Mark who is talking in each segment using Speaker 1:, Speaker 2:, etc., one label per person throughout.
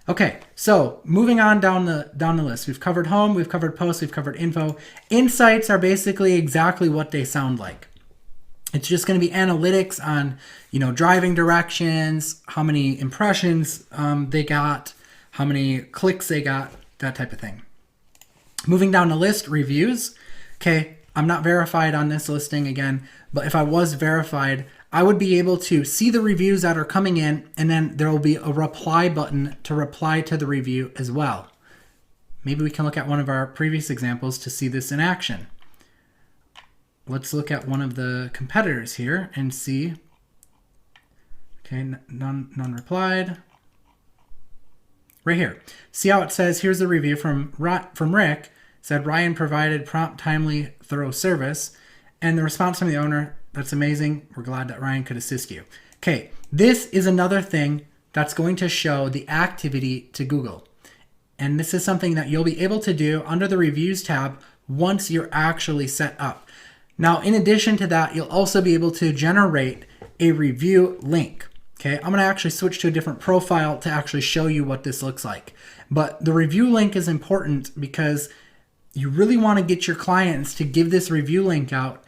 Speaker 1: Okay, so moving on down the list. We've covered home, we've covered posts, we've covered info. Insights are basically exactly what they sound like. It's just going to be analytics on, driving directions, how many impressions they got, how many clicks they got, that type of thing. Moving down the list, reviews. Okay, I'm not verified on this listing again, but if I was verified, I would be able to see the reviews that are coming in, and then there will be a reply button to reply to the review as well. Maybe we can look at one of our previous examples to see this in action. Let's look at one of the competitors here and see. Okay, none replied. Right here. See how it says, here's the review from Rick. Said Ryan provided prompt, timely, thorough service. And the response from the owner, that's amazing. We're glad that Ryan could assist you. Okay, this is another thing that's going to show the activity to Google. And this is something that you'll be able to do under the reviews tab once you're actually set up. Now, in addition to that, you'll also be able to generate a review link. Okay, I'm going to actually switch to a different profile to actually show you what this looks like. But the review link is important because you really want to get your clients to give this review link out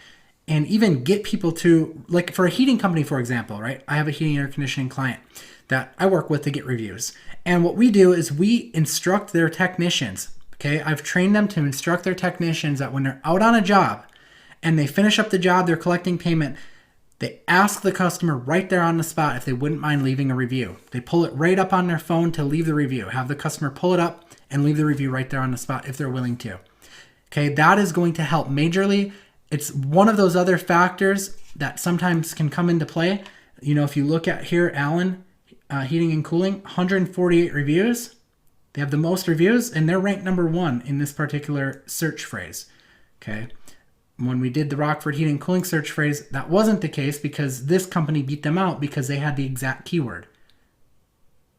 Speaker 1: and even get people to, like for a heating company, for example, right? I have a heating air conditioning client that I work with to get reviews. And what we do is we instruct their technicians. Okay, I've trained them to instruct their technicians that when they're out on a job and they finish up the job, they're collecting payment, they ask the customer right there on the spot if they wouldn't mind leaving a review. They pull it right up on their phone to leave the review. Have the customer pull it up and leave the review right there on the spot if they're willing to. Okay, that is going to help majorly. It's one of those other factors that sometimes can come into play. If you look at here, Allen Heating and Cooling, 148 reviews. They have the most reviews and they're ranked number 1 in this particular search phrase. Okay. When we did the Rockford Heating and Cooling search phrase, that wasn't the case because this company beat them out because they had the exact keyword.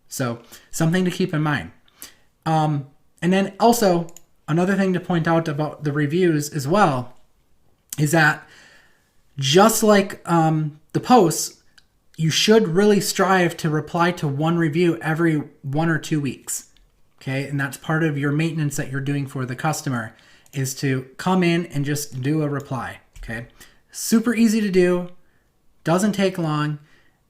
Speaker 1: So something to keep in mind. And then also another thing to point out about the reviews as well is that just like the posts, you should really strive to reply to one review every 1 or 2 weeks. Okay, and that's part of your maintenance that you're doing for the customer, is to come in and just do a reply. Okay, super easy to do, doesn't take long,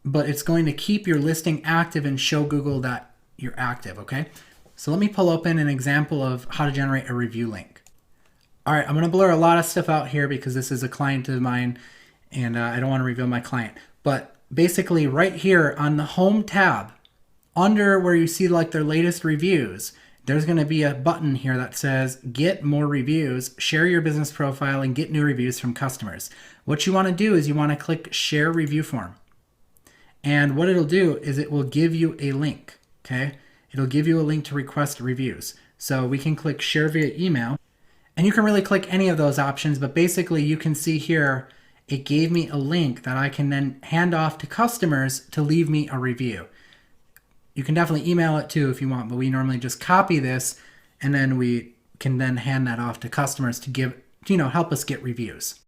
Speaker 1: but it's going to keep your listing active and show Google that you're active. Okay, so let me pull open an example of how to generate a review link. All right, I'm going to blur a lot of stuff out here because this is a client of mine and I don't want to reveal my client. But basically right here on the home tab, under where you see like their latest reviews, there's going to be a button here that says get more reviews, share your business profile, and get new reviews from customers. What you want to do is you want to click share review form. And what it'll do is it will give you a link. Okay, it'll give you a link to request reviews. So we can click share via email, and you can really click any of those options, but basically you can see here it gave me a link that I can then hand off to customers to leave me a review. You can definitely email it too if you want, but we normally just copy this and then we can then hand that off to customers to give, help us get reviews.